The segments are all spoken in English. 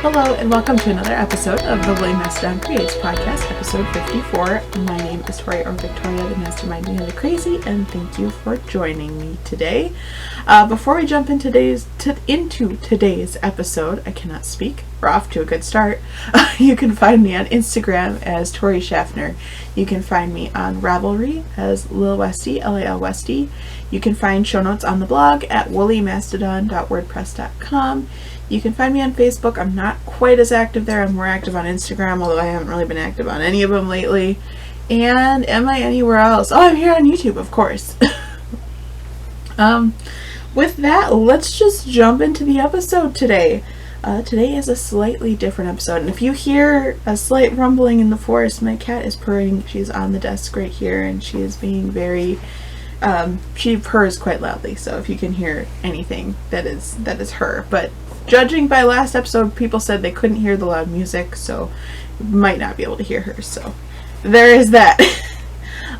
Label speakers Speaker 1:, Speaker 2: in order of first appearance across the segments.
Speaker 1: Hello and welcome to another episode of the Mastadon Creates podcast, episode 54. My name is Tori, or Victoria, the mastermind behind the crazy, and thank you for joining me today. Before we jump into today's episode, I cannot speak. We're off to a good start. You can find me on Instagram as Tori Schaffner. You can find me on Ravelry as lilwestie, L-A-L-Westie. You can find show notes on the blog at woolymastadon.wordpress.com. You can find me on Facebook. I'm not quite as active there. I'm more active on Instagram, although I haven't really been active on any of them lately. And am I anywhere else? Oh, I'm here on YouTube, of course. With that, let's just jump into the episode today. Today is a slightly different episode, and if you hear a slight rumbling in the forest, my cat is purring. She's on the desk right here, and she is being very... she purrs quite loudly, so if you can hear anything, that is her. But judging by last episode, people said they couldn't hear the loud music, so you might not be able to hear her, so there is that.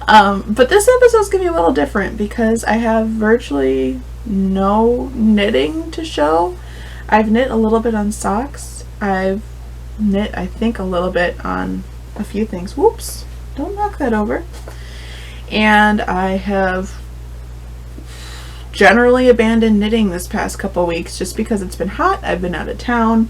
Speaker 1: But this episode's gonna be a little different because I have virtually no knitting to show. I've knit a little bit on socks. I've knit, I think, a little bit on a few things. Whoops, don't knock that over. And I have generally abandoned knitting this past couple weeks just because it's been hot. I've been out of town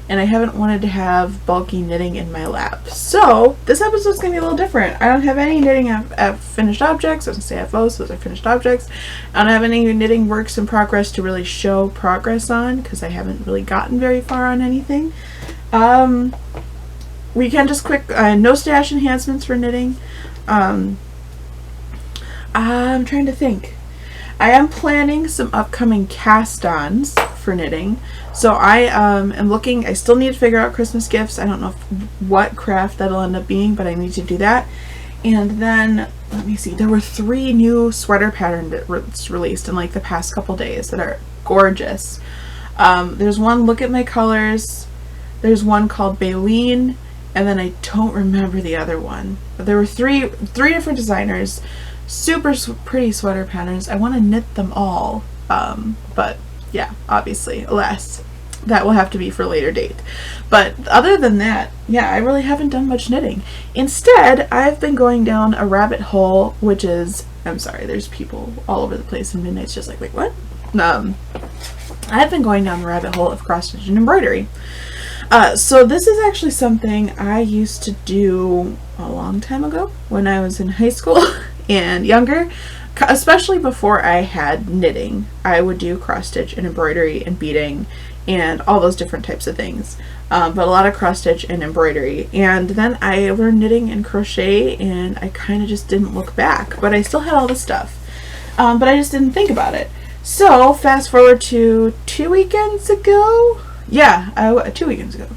Speaker 1: and I haven't wanted to have bulky knitting in my lap. So this episode's gonna be a little different. I don't have any knitting of finished objects. I was gonna say FOs, those are finished objects. I don't have any knitting works in progress to really show progress on because I haven't really gotten very far on anything. We can just quick no stash enhancements for knitting. I'm trying to think. I am planning some upcoming cast-ons for knitting. So I am looking, I still need to figure out Christmas gifts. I don't know what craft that'll end up being, but I need to do that. And then, let me see, there were 3 new sweater patterns released in like the past couple days that are gorgeous. There's one, Look at My Colors. There's one called Baleen, and then I don't remember the other one. But there were three different designers. Super pretty sweater patterns. I want to knit them all, but yeah, obviously, alas, that will have to be for a later date. But other than that, yeah, I really haven't done much knitting. Instead, I've been going down a rabbit hole, which is, I'm sorry, there's people all over the place, and Midnight's just like, wait, what? I've been going down the rabbit hole of cross-stitch and embroidery. So this is actually something I used to do a long time ago when I was in high school and younger, especially before I had knitting. I would do cross-stitch and embroidery and beading and all those different types of things, but a lot of cross-stitch and embroidery. And then I learned knitting and crochet, and I kind of just didn't look back, but I still had all the stuff, but I just didn't think about it. So fast forward to 2 weekends ago. Yeah, 2 weekends ago.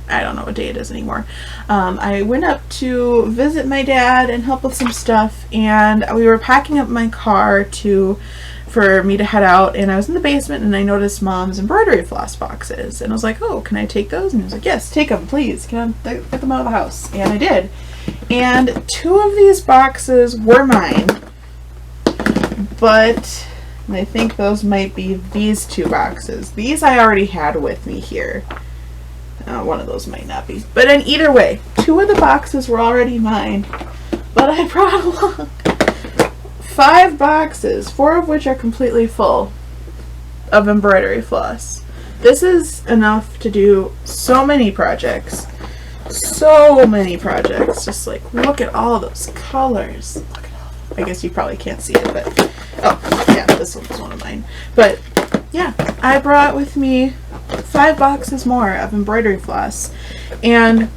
Speaker 1: I don't know what day it is anymore. I went up to visit my dad and help with some stuff, and we were packing up my car for me to head out, and I was in the basement and I noticed Mom's embroidery floss boxes, and I was like, oh, can I take those? And he was like, yes, take them, please. Get them out of the house. And I did. And 2 of these boxes were mine, but I think those might be these 2 boxes. These I already had with me here. One of those might not be. But in either way, 2 of the boxes were already mine. But I brought along 5 boxes, 4 of which are completely full of embroidery floss. This is enough to do so many projects. So many projects. Just like, look at all those colors. Look at all. I guess you probably can't see it, but... Oh, yeah, this one was one of mine. But, yeah, I brought with me 5 boxes more of embroidery floss, and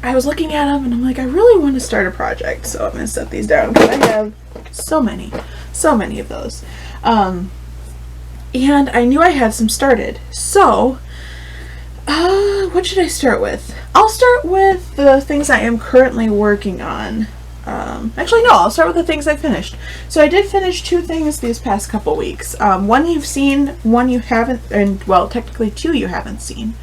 Speaker 1: I was looking at them and I'm like, I really want to start a project, so I'm gonna set these down because I have so many of those, and I knew I had some started. So what should I start with? I'll start with the things I am currently working on. Actually, no, I'll start with the things I finished. So I did finish 2 things these past couple weeks. One you've seen, one you haven't, and well, technically 2 you haven't seen.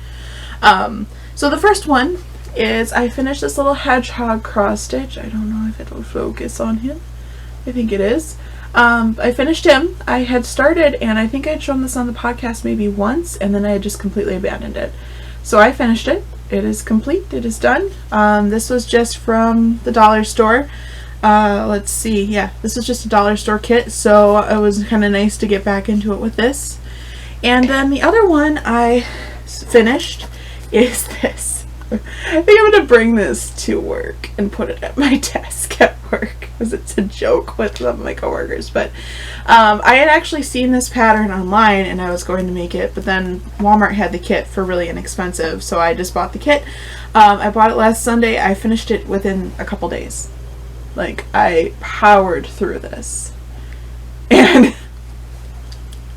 Speaker 1: So the first one is I finished this little hedgehog cross stitch. I don't know if it'll focus on him. I think it is. I finished him. I had started, and I think I'd shown this on the podcast maybe once, and then I had just completely abandoned it. So I finished it. It is complete. It is done. This was just from the dollar store. Let's see. Yeah, this is just a dollar store kit, so it was kind of nice to get back into it with this. And then the other one I finished is this. I think I'm going to bring this to work and put it at my desk at work because it's a joke with some of my coworkers. But I had actually seen this pattern online and I was going to make it, but then Walmart had the kit for really inexpensive, so I just bought the kit. I bought it last Sunday. I finished it within a couple days. Like, I powered through this. And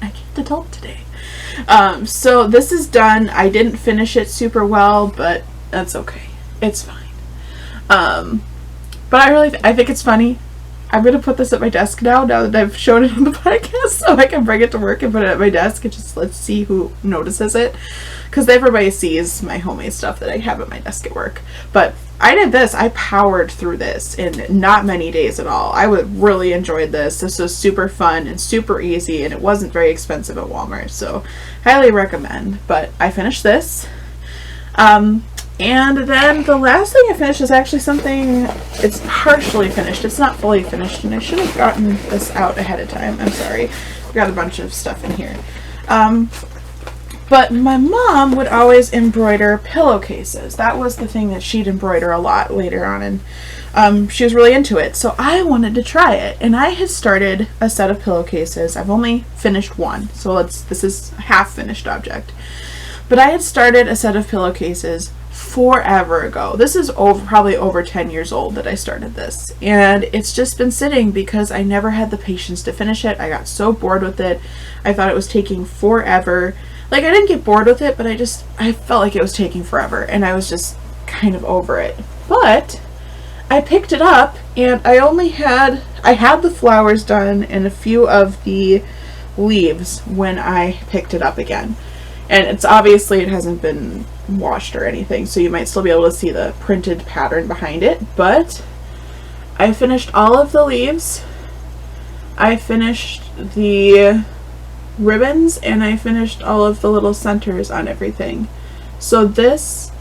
Speaker 1: I can't adult today. So this is done. I didn't finish it super well, but that's okay. It's fine. But I think it's funny. I'm going to put this at my desk now that I've shown it on the podcast, so I can bring it to work and put it at my desk and just let's see who notices it. Because everybody sees my homemade stuff that I have at my desk at work. But I did this. I powered through this in not many days at all. I really enjoyed this. This was super fun and super easy, and it wasn't very expensive at Walmart, so highly recommend. But I finished this. And then the last thing I finished is actually something, it's partially finished. It's not fully finished, and I should have gotten this out ahead of time. I'm sorry. I've got a bunch of stuff in here. But my mom would always embroider pillowcases. That was the thing that she'd embroider a lot later on, and she was really into it. So I wanted to try it, and I had started a set of pillowcases. I've only finished one, so this is a half-finished object. But I had started a set of pillowcases forever ago. This is probably over 10 years old that I started this, and it's just been sitting because I never had the patience to finish it. I got so bored with it. I thought it was taking forever. Like, I didn't get bored with it, but I felt like it was taking forever, and I was just kind of over it. But I picked it up, and I had the flowers done and a few of the leaves when I picked it up again. And it's obviously, it hasn't been washed or anything, so you might still be able to see the printed pattern behind it. But I finished all of the leaves. I finished the ribbons, and I finished all of the little centers on everything. So this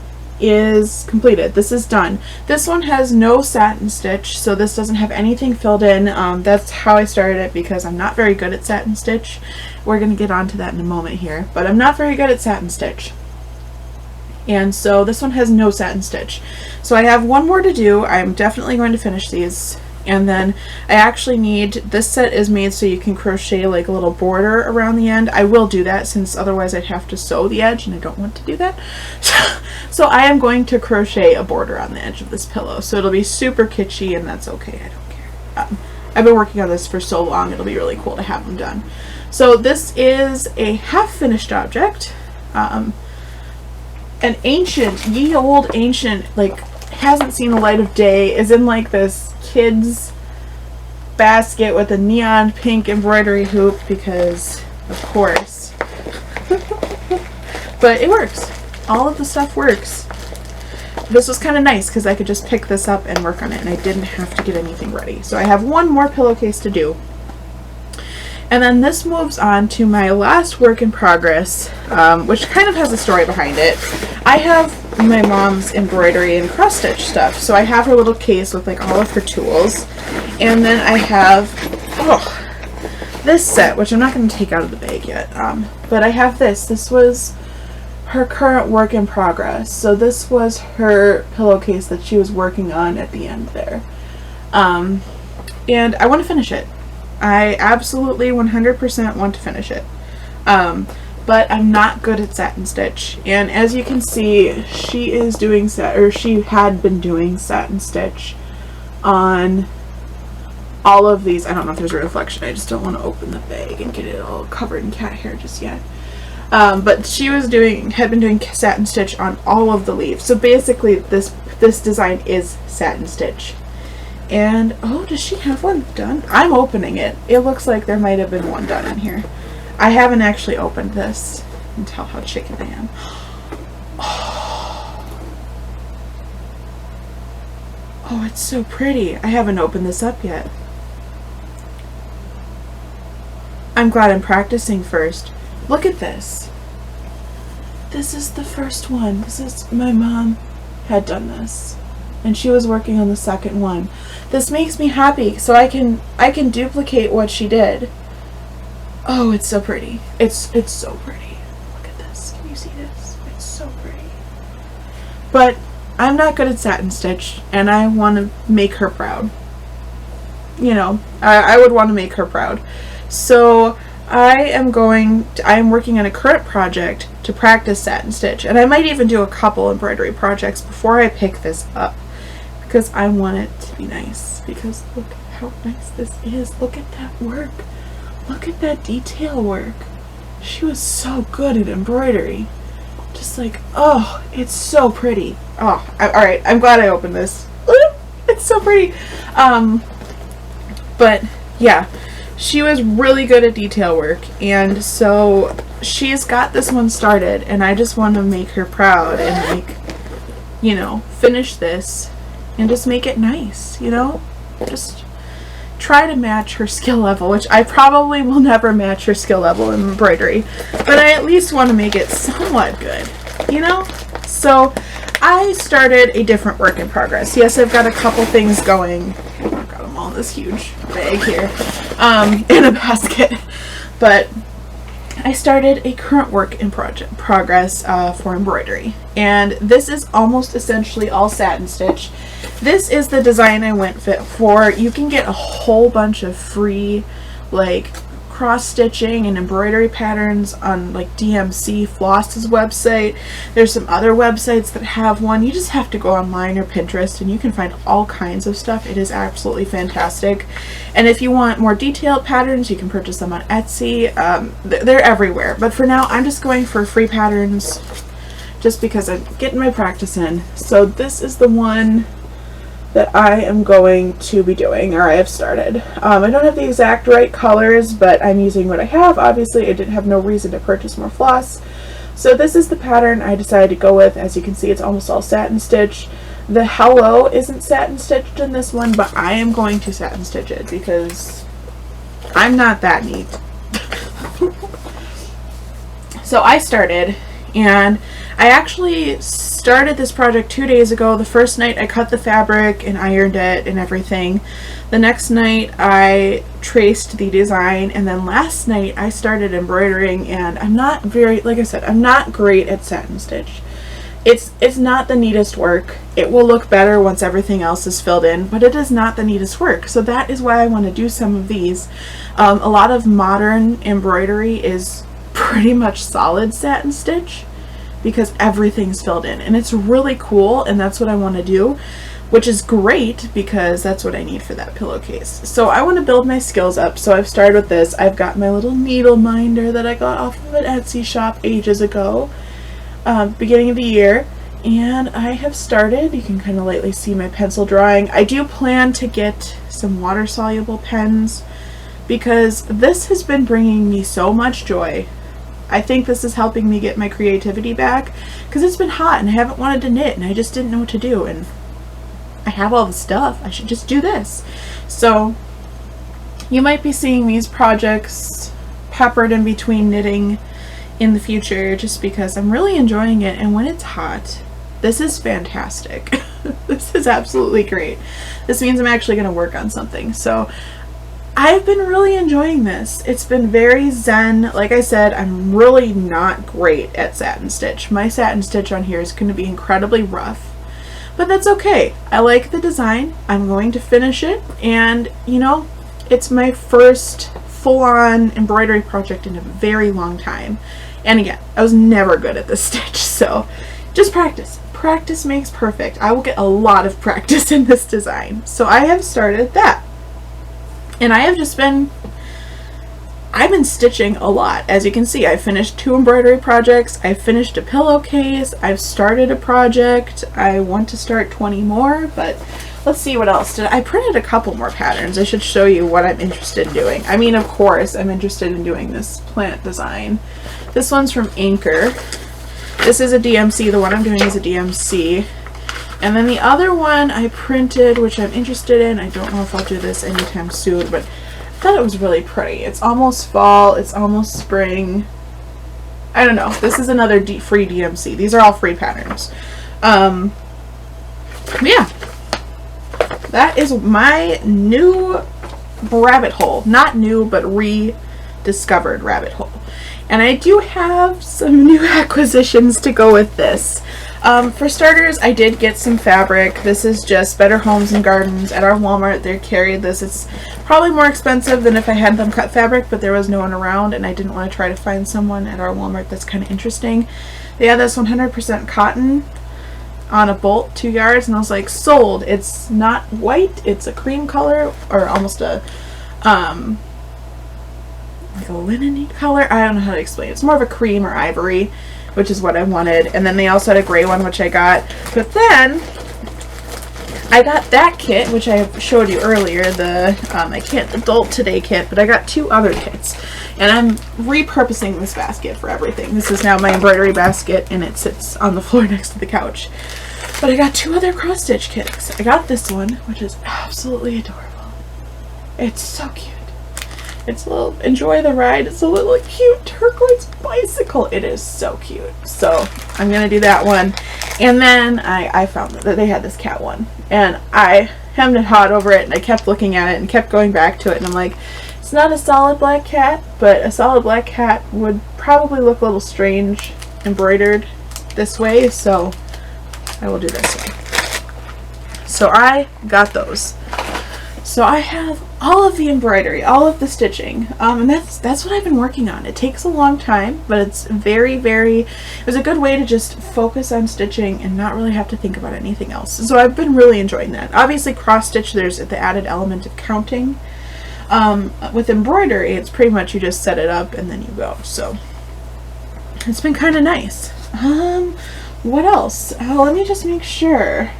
Speaker 1: is completed. This is done. This one has no satin stitch, so this doesn't have anything filled in. That's how I started it because I'm not very good at satin stitch. We're going to get onto that in a moment here, but I'm not very good at satin stitch. And so this one has no satin stitch. So I have one more to do. I'm definitely going to finish these. And then I actually need, this set is made so you can crochet like a little border around the end. I will do that since otherwise I'd have to sew the edge, and I don't want to do that. So I am going to crochet a border on the edge of this pillow. So it'll be super kitschy, and that's okay. I don't care. I've been working on this for so long, it'll be really cool to have them done. So this is a half-finished object. An ancient, ye old ancient, like, hasn't seen the light of day, is in like this kid's basket with a neon pink embroidery hoop because of course. But it works. All of the stuff works. This was kind of nice because I could just pick this up and work on it, and I didn't have to get anything ready. So I have one more pillowcase to do. And then this moves on to my last work in progress, which kind of has a story behind it. I have my mom's embroidery and cross stitch stuff. So I have her little case with like all of her tools. And then I have this set, which I'm not going to take out of the bag yet. But I have this. This was her current work in progress. So this was her pillowcase that she was working on at the end there. And I want to finish it. I absolutely 100% want to finish it. But I'm not good at satin stitch. And as you can see, she is doing she had been doing satin stitch on all of these. I don't know if there's a reflection. I just don't want to open the bag and get it all covered in cat hair just yet. But she had been doing satin stitch on all of the leaves. So basically this design is satin stitch. And, oh, does she have one done? I'm opening it. It looks like there might have been one done in here. I haven't actually opened this. You can tell how chicken I am. Oh, it's so pretty. I haven't opened this up yet. I'm glad I'm practicing first. Look at this. This is the first one. This is, my mom had done this, and she was working on the second one. This makes me happy, so I can duplicate what she did. Oh, it's so pretty. It's so pretty. Look at this. Can you see this? It's so pretty. But I'm not good at satin stitch, and I want to make her proud. You know, I would want to make her proud. So I am working on a current project to practice satin stitch, and I might even do a couple embroidery projects before I pick this up, because I want it to be nice. Because look how nice this is. Look at that work. Look at that detail work. She was so good at embroidery. Just like, oh, it's so pretty. Oh, alright, I'm glad I opened this. It's so pretty. But yeah, she was really good at detail work, and so she's got this one started, and I just want to make her proud and, like, you know, finish this and just make it nice, you know? Just try to match her skill level, which I probably will never match her skill level in embroidery, but I at least want to make it somewhat good, you know? So I started a different work in progress. Yes, I've got a couple things going. I've got them all in this huge bag here, in a basket, but I started a current work in progress for embroidery, and this is almost essentially all satin stitch. This is the design I went for. You can get a whole bunch of free, like, cross stitching and embroidery patterns on, like, DMC Floss's website. There's some other websites that have one. You just have to go online or Pinterest and you can find all kinds of stuff. It is absolutely fantastic. And if you want more detailed patterns, you can purchase them on Etsy. They're everywhere. But for now, I'm just going for free patterns just because I'm getting my practice in. So this is the one that I am going to be doing, or I have started. I don't have the exact right colors, but I'm using what I have. Obviously, I didn't have no reason to purchase more floss. So this is the pattern I decided to go with. As you can see, it's almost all satin stitch. The hello isn't satin stitched in this one, but I am going to satin stitch it because I'm not that neat. So I started, and I actually started this project 2 days ago. The first night I cut the fabric and ironed it and everything. The next night I traced the design, and then last night I started embroidering, and I'm not very, like I said, I'm not great at satin stitch. It's not the neatest work. It will look better once everything else is filled in, but it is not the neatest work. So that is why I want to do some of these. A lot of modern embroidery is pretty much solid satin stitch, because everything's filled in, and it's really cool, and that's what I want to do, which is great because that's what I need for that pillowcase. So I want to build my skills up, so I've started with this. I've got my little needle minder that I got off of an Etsy shop ages ago, beginning of the year, and I have started. You can kind of lightly see my pencil drawing. I do plan to get some water soluble pens because this has been bringing me so much joy. I think this is helping me get my creativity back because it's been hot and I haven't wanted to knit and I just didn't know what to do, and I have all the stuff. I should just do this. So you might be seeing these projects peppered in between knitting in the future just because I'm really enjoying it, and when it's hot, this is fantastic. This is absolutely great. This means I'm actually going to work on something. So I've been really enjoying this. It's been very zen. Like I said, I'm really not great at satin stitch. My satin stitch on here is going to be incredibly rough, but that's okay. I like the design. I'm going to finish it, and you know, it's my first full-on embroidery project in a very long time. And again, I was never good at this stitch, so just practice. Practice makes perfect. I will get a lot of practice in this design. So I have started that. And I've been stitching a lot. As you can see, I finished 2 embroidery projects. I finished a pillowcase. I've started a project. I want to start 20 more, but let's see what else. I printed a couple more patterns. I should show you what I'm interested in doing. I mean, of course, I'm interested in doing this plant design. This one's from Anchor. This is a DMC. The one I'm doing is a DMC. And then the other one I printed, which I'm interested in, I don't know if I'll do this anytime soon, but thought it was really pretty. It's almost fall, it's almost spring. I don't know. This is another free DMC. These are all free patterns. Yeah. That is my new rabbit hole. Not new, but rediscovered rabbit hole. And I do have some new acquisitions to go with this. For starters, I did get some fabric. This is just Better Homes and Gardens at our Walmart. They carried this. It's probably more expensive than if I had them cut fabric, but there was no one around, and I didn't want to try to find someone at our Walmart that's kind of interesting. They had this 100% cotton on a bolt, 2 yards, and I was like, sold. It's not white. It's a cream color, or almost a like a linen-y color. I don't know how to explain it. It's more of a cream or ivory, which is what I wanted. And then they also had a gray one, which I got. But then I got that kit, which I showed you earlier, the I can't adult today kit, but I got 2 other kits. And I'm repurposing this basket for everything. This is now my embroidery basket, and it sits on the floor next to the couch. But I got 2 other cross stitch kits. I got this one, which is absolutely adorable. It's so cute. It's a little, enjoy the ride. It's a little cute turquoise bicycle. It is so cute. So I'm going to do that one. And then I found that they had this cat one. And I hemmed and hawed over it, and I kept looking at it and kept going back to it. And I'm like, it's not a solid black cat, but a solid black cat would probably look a little strange embroidered this way. So I will do this one. So I got those. So I have all of the embroidery, all of the stitching, and that's what I've been working on. It takes a long time, but it's it was a good way to just focus on stitching and not really have to think about anything else. So I've been really enjoying that. Obviously cross stitch, there's the added element of counting. With embroidery, it's pretty much you just set it up and then you go. So it's been kind of nice. What else? Let me just make sure. I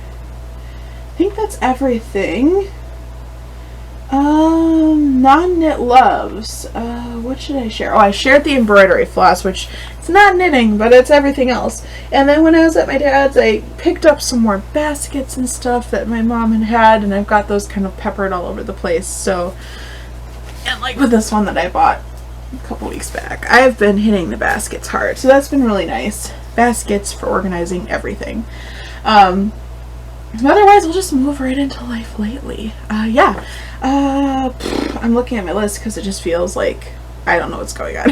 Speaker 1: think that's everything. Non-knit loves. What should I share? Oh, I shared the embroidery floss, which it's not knitting, but it's everything else. And then when I was at my dad's, I picked up some more baskets and stuff that my mom had, and I've got those kind of peppered all over the place. So, and like with this one that I bought a couple weeks back, I've been hitting the baskets hard. So that's been really nice. Baskets for organizing everything. Otherwise, we'll just move right into life lately. Yeah. I'm looking at my list because it just feels like I don't know what's going on.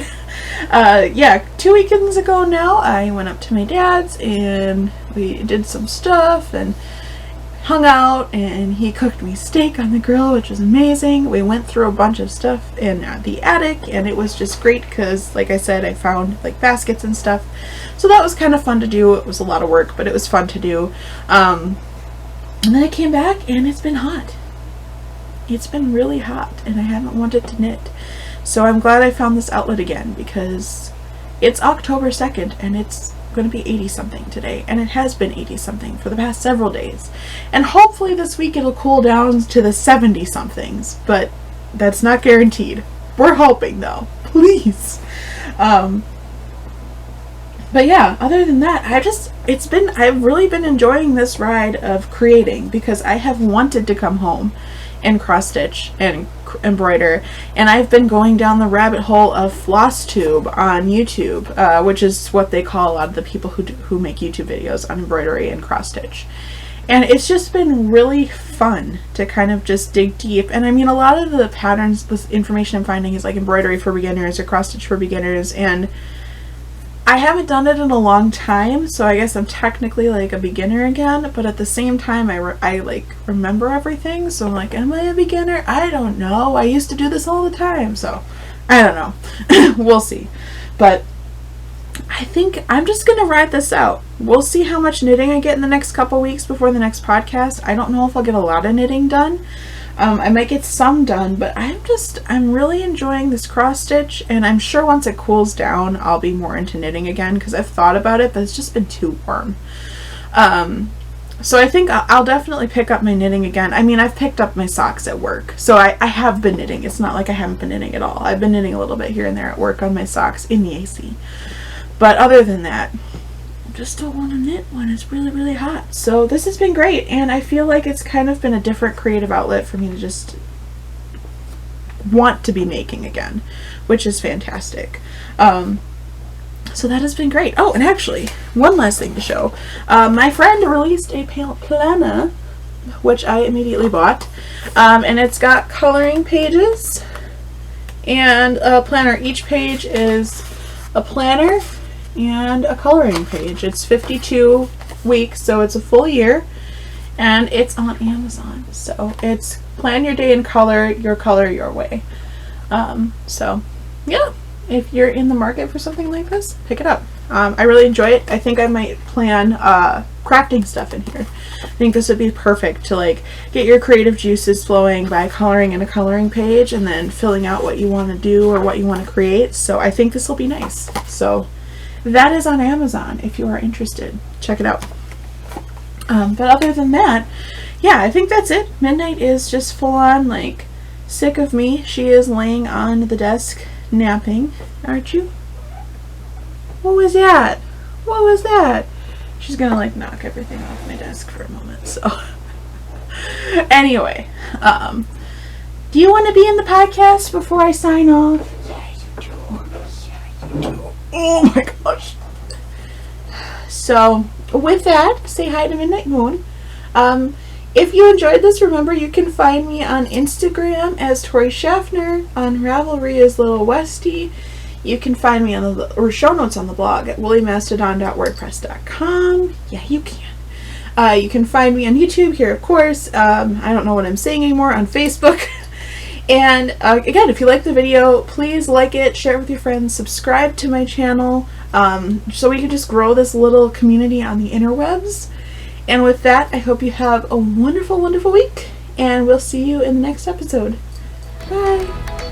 Speaker 1: Yeah, 2 weekends ago now, I went up to my dad's and we did some stuff and hung out, and he cooked me steak on the grill, which was amazing. We went through a bunch of stuff in the attic, and it was just great because, like I said, I found like baskets and stuff. So that was kind of fun to do. It was a lot of work, but it was fun to do. And then I came back and it's been hot. It's been really hot and I haven't wanted to knit. So I'm glad I found this outlet again because it's October 2nd and it's going to be 80 something today, and it has been 80 something for the past several days. And hopefully this week it'll cool down to the 70 somethings, but that's not guaranteed. We're hoping though. Please. But yeah, other than that, I've really been enjoying this ride of creating because I have wanted to come home and cross stitch and embroider, and I've been going down the rabbit hole of floss tube on YouTube, which is what they call a lot of the people who make YouTube videos on embroidery and cross stitch. And it's just been really fun to kind of just dig deep. And I mean, a lot of the patterns, the information I'm finding is like embroidery for beginners or cross stitch for beginners, and I haven't done it in a long time, so I guess I'm technically like a beginner again, but at the same time I like remember everything, so I'm like, am I a beginner? I don't know. I used to do this all the time, so I don't know. We'll see. But I think I'm just gonna ride this out. We'll see how much knitting I get in the next couple weeks before the next podcast. I don't know if I'll get a lot of knitting done. I might get some done, but I'm really enjoying this cross stitch, and I'm sure once it cools down I'll be more into knitting again because I've thought about it, but it's just been too warm. So I think I'll definitely pick up my knitting again. I mean, I've picked up my socks at work, so I have been knitting. It's not like I haven't been knitting at all. I've been knitting a little bit here and there at work on my socks in the AC. But other than that, just don't want to knit when it's really, really hot. So this has been great, and I feel like it's kind of been a different creative outlet for me to just want to be making again, which is fantastic. So that has been great. Oh, and actually, one last thing to show. My friend released a planner, which I immediately bought, and it's got coloring pages and a planner. Each page is a planner and a coloring page. It's 52 weeks, so it's a full year, and it's on Amazon. So it's plan your day in color your way. So yeah, if you're in the market for something like this, pick it up. I really enjoy it. I think I might plan crafting stuff in here. I think this would be perfect to like get your creative juices flowing by coloring in a coloring page and then filling out what you want to do or what you want to create. So I think this will be nice. So that is on Amazon if you are interested. Check it out. But other than that, yeah, I think that's it. Midnight is just full on like sick of me. She is laying on the desk napping, aren't you? What was that? What was that? She's gonna like knock everything off my desk for a moment. So anyway, do you want to be in the podcast before I sign off? Yeah, you do. Yeah, you do. Oh my gosh. So with that, say hi to Midnight Moon. If you enjoyed this, remember you can find me on Instagram as Tori Schaffner, on Ravelry as lilwestie. You can find me on the show notes on the blog at woolymastadon.wordpress.com. Yeah, you can. You can find me on YouTube here, of course. I don't know what I'm saying anymore, on Facebook. And again, if you like the video, please like it, share it with your friends, subscribe to my channel, so we can just grow this little community on the interwebs. And with that, I hope you have a wonderful, wonderful week, and we'll see you in the next episode. Bye!